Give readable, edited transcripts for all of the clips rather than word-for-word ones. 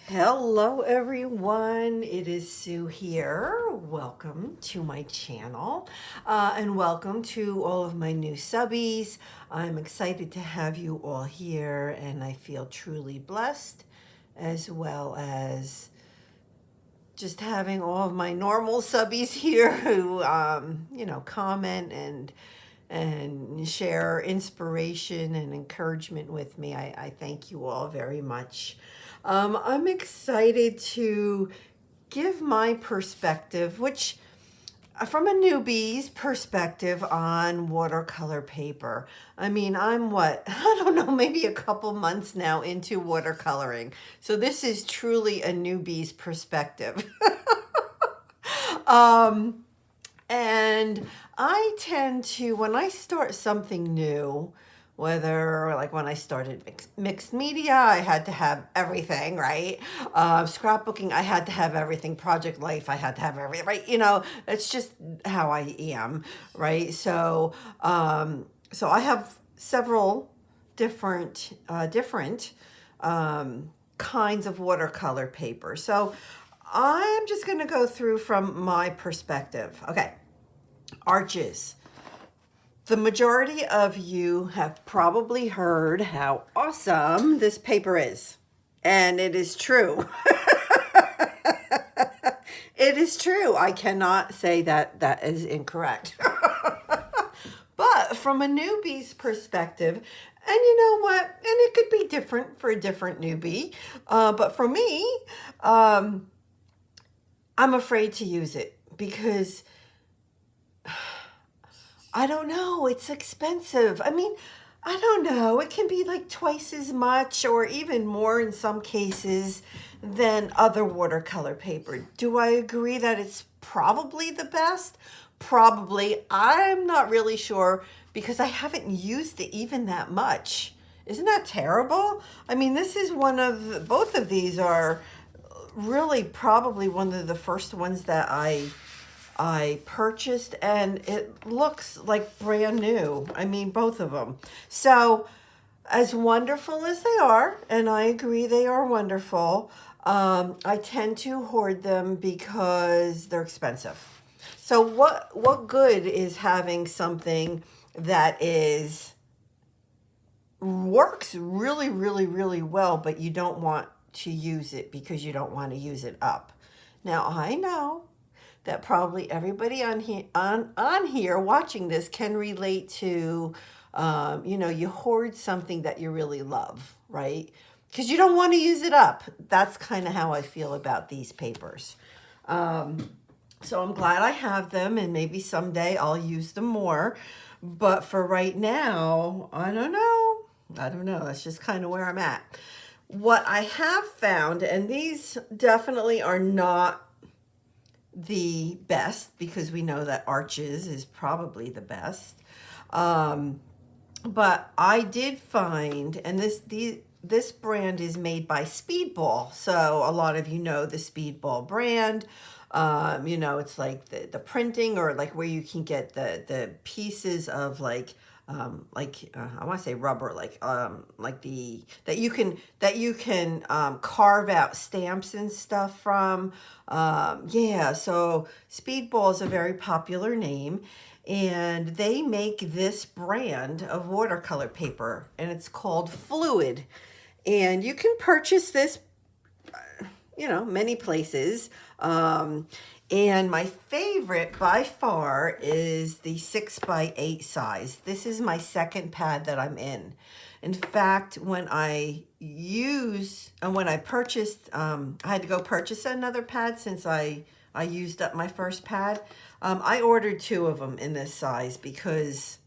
Hello everyone, it is Sue here. Welcome to my channel and welcome to all of my new subbies. I'm excited to have you all here and I feel truly blessed, as well as just having all of my normal subbies here who comment and share inspiration and encouragement with me. I thank you all very much. I'm excited to give my perspective, which from a newbie's perspective on watercolor paper. I mean, I'm what, I don't know, maybe a couple months now into watercoloring. So this is truly a newbie's perspective. um, and I tend to, when I start something new, whether like when I started mixed media, I had to have everything, right? Scrapbooking, I had to have everything. Project Life, I had to have everything, right? It's just how I am, right? So I have several different kinds of watercolor paper. So I'm just going to go through from my perspective. Okay, arches. The majority of you have probably heard how awesome this paper is. And it is true. It is true. I cannot say that that is incorrect. But from a newbie's perspective, and you know what? And it could be different for a different newbie. But for me, I'm afraid to use it because I don't know, it's expensive. I mean, I don't know. It can be like twice as much or even more in some cases than other watercolor paper. Do I agree that it's probably the best? Probably. I'm not really sure because I haven't used it even that much. Isn't that terrible? I mean, this is both of these are really probably one of the first ones that I purchased, and it looks like brand new. I mean, both of them. So, as wonderful as they are, and I agree they are wonderful, I tend to hoard them because they're expensive. So, what good is having something that is works really, really, really well, but you don't want to use it because you don't want to use it up? Now, I know that probably everybody on here watching this can relate to. You hoard something that you really love, right? Because you don't want to use it up. That's kind of how I feel about these papers. So I'm glad I have them, and maybe someday I'll use them more. But for right now, I don't know. I don't know. That's just kind of where I'm at. What I have found, and these definitely are not the best because we know that arches is probably the best. But I did find, and this brand is made by Speedball. So a lot of you know the Speedball brand. It's like the printing, or like where you can get the pieces of I want to say rubber, like the that you can carve out stamps and stuff from. Yeah, so Speedball is a very popular name, and they make this brand of watercolor paper, and it's called Fluid, and you can purchase this many places. And my favorite by far is the 6x8 size. This is my second pad that I'm in. In fact, when I purchased, I had to go purchase another pad since I used up my first pad. I ordered two of them in this size because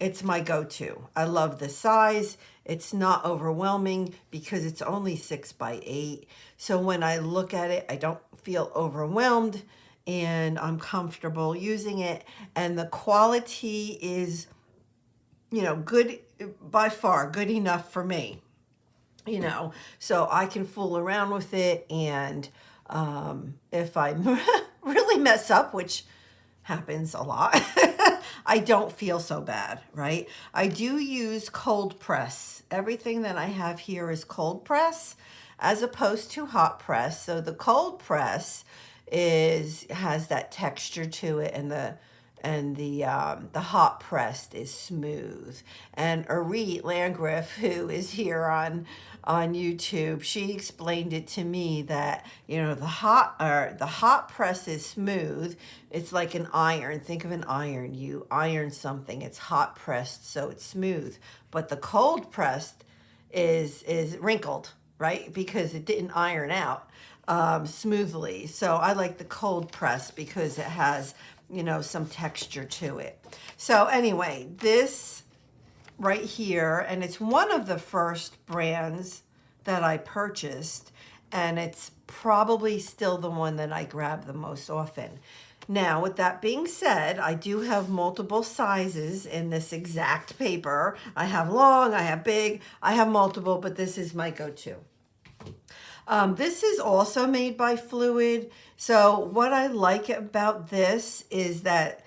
it's my go-to. I love the size. It's not overwhelming because it's only 6x8. So when I look at it, I don't feel overwhelmed and I'm comfortable using it. And the quality is, good, by far good enough for me, so I can fool around with it. And if I really mess up, which happens a lot, I don't feel so bad, right? I do use cold press. Everything that I have here is cold press. as opposed to hot press. So the cold press has that texture to it, and the hot pressed is smooth. And Arit Landgraf, who is here on YouTube, she explained it to me that, you know, the hot press is smooth. It's like an iron. Think of an iron. You iron something. It's hot pressed, so it's smooth. But the cold pressed is wrinkled, right? Because it didn't iron out smoothly. So I like the cold press because it has, you know, some texture to it. So anyway, this right here, and it's one of the first brands that I purchased, and it's probably still the one that I grab the most often. Now, with that being said, I do have multiple sizes in this exact paper. I have long, I have big, I have multiple, but this is my go-to. This is also made by Fluid. So what I like about this is that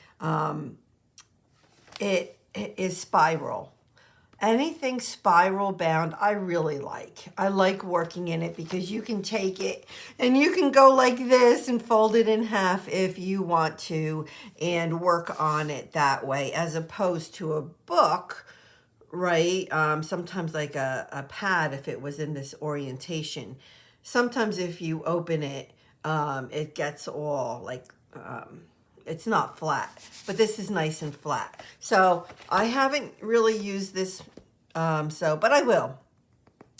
it is spiral. Anything spiral bound, I really like. I like working in it because you can take it and you can go like this and fold it in half if you want to and work on it that way, as opposed to a book, right? Sometimes like a pad, if it was in this orientation. Sometimes if you open it, it gets all like, it's not flat, but this is nice and flat. So I haven't really used this, but I will.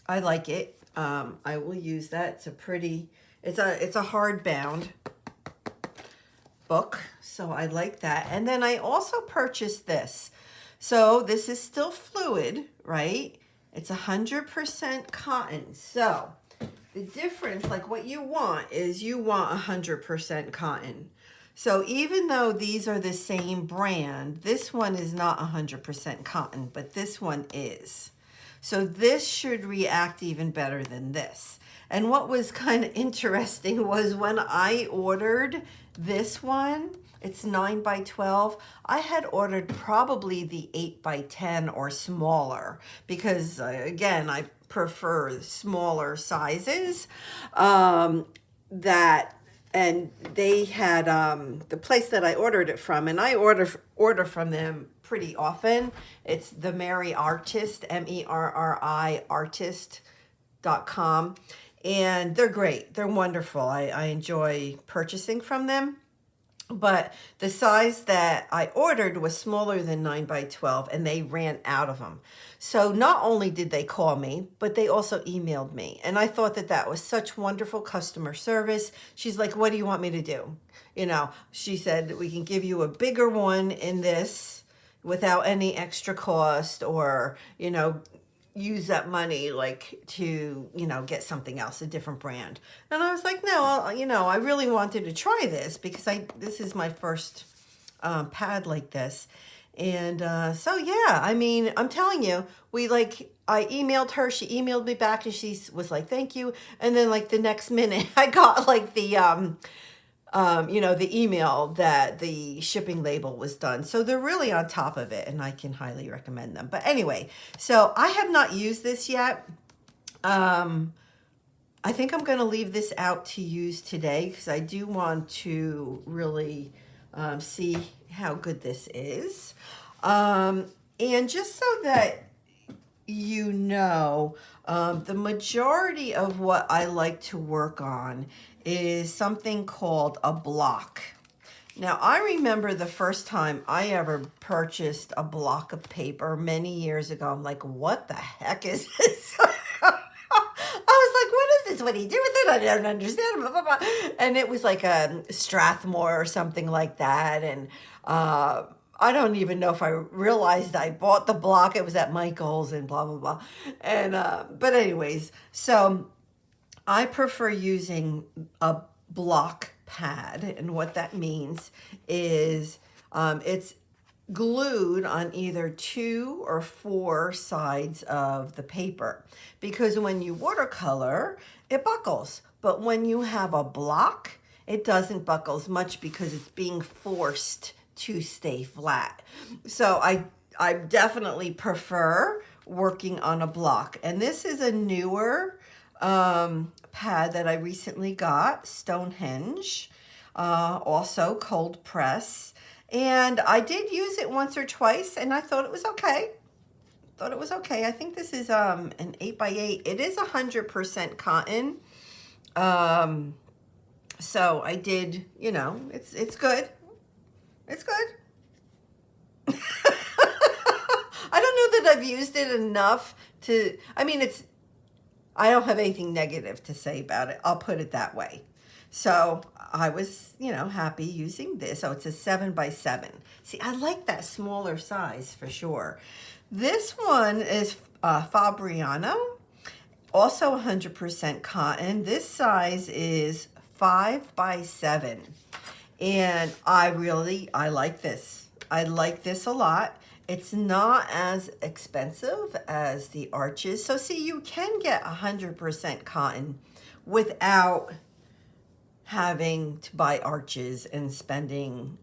I like it. I will use that. It's a pretty, it's a hardbound book, so I like that. And then I also purchased this. So this is still Fluid, right? It's 100% cotton. So the difference, like what you want is you want 100% cotton. So even though these are the same brand, this one is not 100% cotton, but this one is. So this should react even better than this. And what was kind of interesting was when I ordered this one, it's 9 by 12. I had ordered probably the 8 by 10 or smaller because, again, I prefer smaller sizes. And they had the place that I ordered it from, and I order from them pretty often. It's the Merry Artist, MERRI artist.com. And they're great. They're wonderful. I enjoy purchasing from them. But the size that I ordered was smaller than 9 by 12, and they ran out of them. So not only did they call me, but they also emailed me. And I thought that that was such wonderful customer service. She's like, what do you want me to do? You know, she said, we can give you a bigger one in this without any extra cost, or, you know, use that money like to, you know, get something else, a different brand. And I was like, no, you know, I really wanted to try this because this is my first pad like this. And so, yeah, I mean, I'm telling you, I emailed her, she emailed me back, and she was like, thank you. And then like the next minute I got like the, you know, the email that the shipping label was done. So they're really on top of it, and I can highly recommend them. But anyway, so I have not used this yet. I think I'm going to leave this out to use today because I do want to really see how good this is. And just so that you know, the majority of what I like to work on is something called a block. Now, I remember the first time I ever purchased a block of paper many years ago. I'm like, what the heck is this? I was like, what is this? What do you do with it? I don't understand. Blah, blah, blah. And it was like a Strathmore or something like that. And I don't even know if I realized I bought the block. It was at Michael's and blah, blah, blah. And but anyways, so I prefer using a block pad. And what that means is it's glued on either 2 or 4 sides of the paper, because when you watercolor, it buckles. But when you have a block, it doesn't buckle as much because it's being forced to stay flat. So I definitely prefer working on a block. And this is a newer pad that I recently got, Stonehenge, also cold press. And I did use it once or twice, and I thought it was okay. I think this is an 8x8. It is 100% cotton. So I did, you know, it's good. It's good. I don't know that I've used it enough to, I mean, I don't have anything negative to say about it. I'll put it that way. So I was, you know, happy using this. Oh, it's a 7x7. See, I like that smaller size for sure. This one is Fabriano, also 100% cotton. This size is 5x7. And I like this. I like this a lot. It's not as expensive as the Arches. So see, you can get 100% cotton without having to buy Arches and spending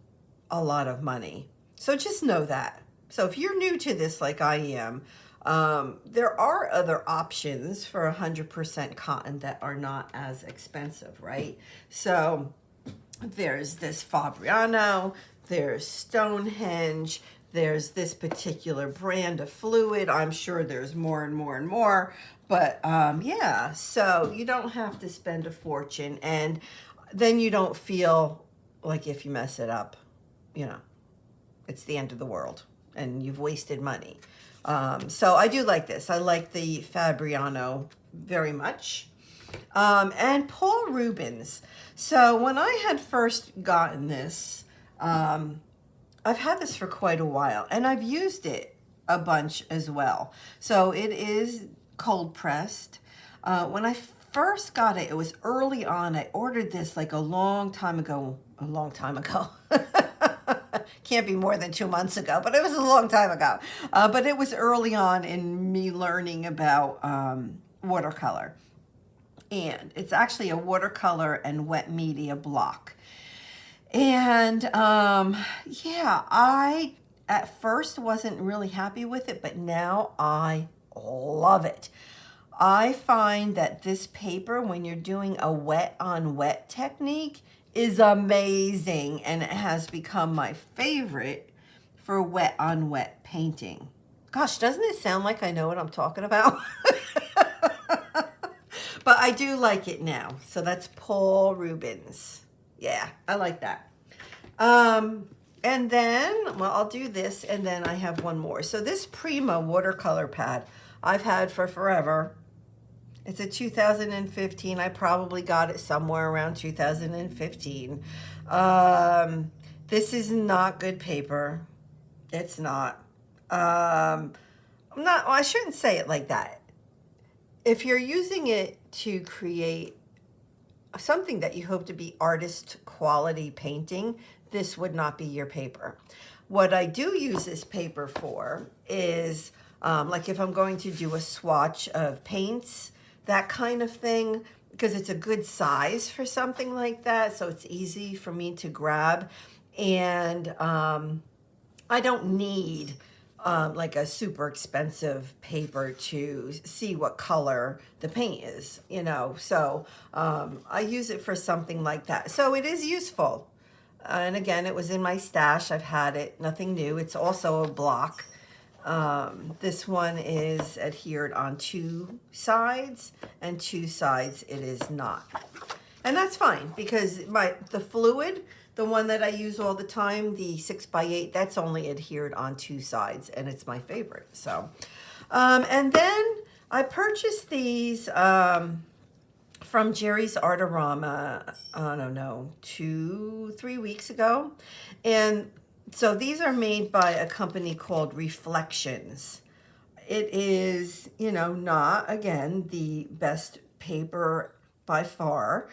a lot of money. So just know that. So if you're new to this like I am, there are other options for 100% cotton that are not as expensive, right? So there's this Fabriano, there's Stonehenge, there's this particular brand of fluid. I'm sure there's more and more and more, but yeah, so you don't have to spend a fortune, and then you don't feel like if you mess it up, you know, it's the end of the world and you've wasted money. So I do like this. I like the Fabriano very much. And Paul Rubens. So when I had first gotten this, I've had this for quite a while, and I've used it a bunch as well. So it is cold pressed. When I first got it, it was early on. I ordered this like a long time ago. Can't be more than 2 months ago, but it was a long time ago. But it was early on in me learning about watercolor. And it's actually a watercolor and wet media block. And yeah, I at first wasn't really happy with it, but now I love it. I find that this paper, when you're doing a wet on wet technique, is amazing, and it has become my favorite for wet on wet painting. Gosh, doesn't it sound like I know what I'm talking about? But I do like it now. So that's Paul Rubens. Yeah, I like that. And then, well, I'll do this, and then I have one more. So this Prima watercolor pad I've had for forever. It's a 2015. I probably got it somewhere around 2015. This is not good paper. It's not. I shouldn't say it like that. If you're using it to create something that you hope to be artist quality painting, this would not be your paper. What I do use this paper for is like if I'm going to do a swatch of paints, that kind of thing, because it's a good size for something like that, so it's easy for me to grab. And I don't need like a super expensive paper to see what color the paint is, you know. So I use it for something like that. So it is useful. And again, it was in my stash. I've had it, nothing new. It's also a block. This one is adhered on 2 sides, and 2 sides it is not. And that's fine, because the fluid, the one that I use all the time, the 6x8, that's only adhered on 2 sides, and it's my favorite. So, and then I purchased these from Jerry's Artorama, I don't know, 2-3 weeks ago. And so these are made by a company called Reflections. It is, you know, not, again, the best paper by far.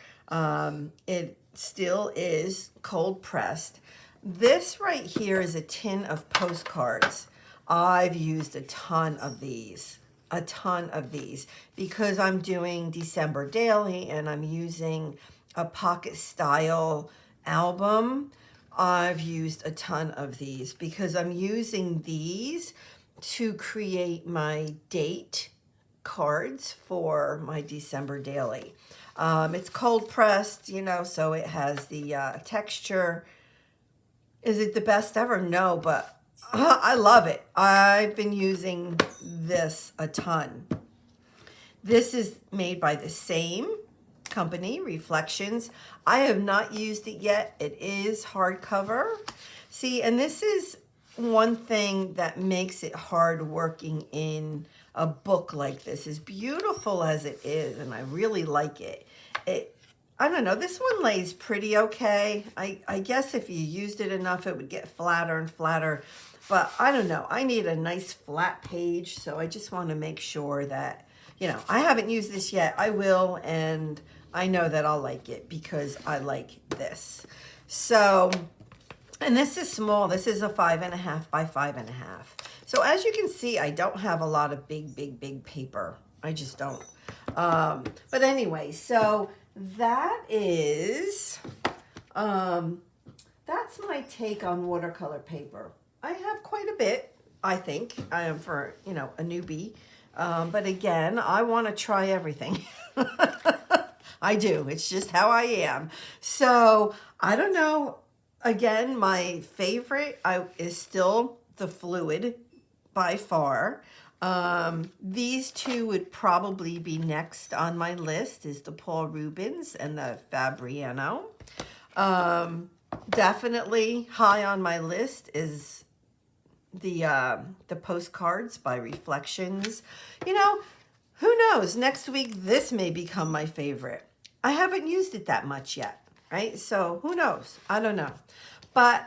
It still is cold pressed. This right here is a tin of postcards. I've used a ton of these, because I'm doing December Daily and I'm using a pocket style album. I've used a ton of these because I'm using these to create my date cards for my December daily. It's cold pressed, you know, so it has the texture. Is it the best ever? No, but I love it. I've been using this a ton. This is made by the same company, Reflections. I have not used it yet. It is hardcover. See, and this is one thing that makes it hard working in a book like this, as beautiful as it is, and I really like it. I don't know, this one lays pretty okay. I guess if you used it enough, it would get flatter and flatter, but I don't know. I need a nice flat page, so I just want to make sure that, you know, I haven't used this yet. I will, and I know that I'll like it because I like this. So, and this is small. This is a 5.5 by 5.5. So as you can see, I don't have a lot of big paper. I just don't. But anyway, so that is, that's my take on watercolor paper. I have quite a bit, I think, for, you know, a newbie. But again, I want to try everything. I do. It's just how I am. So I don't know. Again, my favorite is still the fluid by far. These two would probably be next on my list, is the Paul Rubens and the Fabriano. Definitely high on my list is the postcards by Reflections. You know, who knows? Next week, this may become my favorite. I haven't used it that much yet, right? So who knows? I don't know. But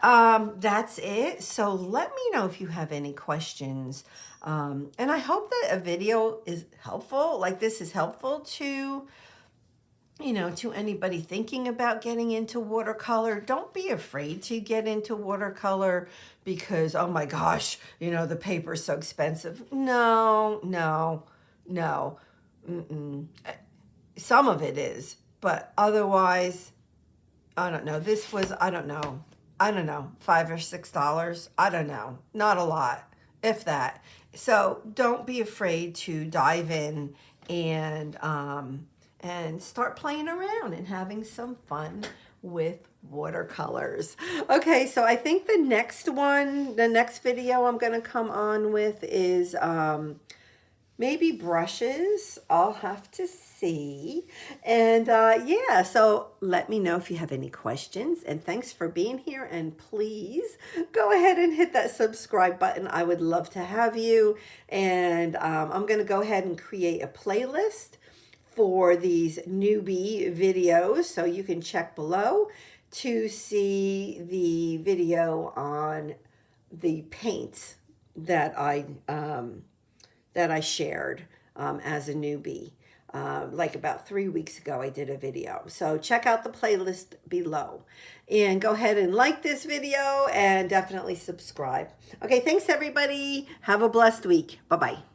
that's it. So let me know if you have any questions. And I hope that a video is helpful, like this is helpful to, you know, to anybody thinking about getting into watercolor. Don't be afraid to get into watercolor because, oh my gosh, you know, the paper's so expensive. No. Some of it is, but otherwise, I don't know. This was, I don't know, $5 or $6. I don't know. Not a lot, if that. So don't be afraid to dive in and start playing around and having some fun with watercolors. Okay, so I think the next video I'm going to come on with is maybe brushes. I'll have to see. And yeah, so let me know if you have any questions. And thanks for being here. And please go ahead and hit that subscribe button. I would love to have you. And I'm going to go ahead and create a playlist for these newbie videos. So you can check below to see the video on the paints that I shared as a newbie. Like about 3 weeks ago, I did a video. So check out the playlist below and go ahead and like this video and definitely subscribe. Okay, thanks everybody. Have a blessed week. Bye-bye.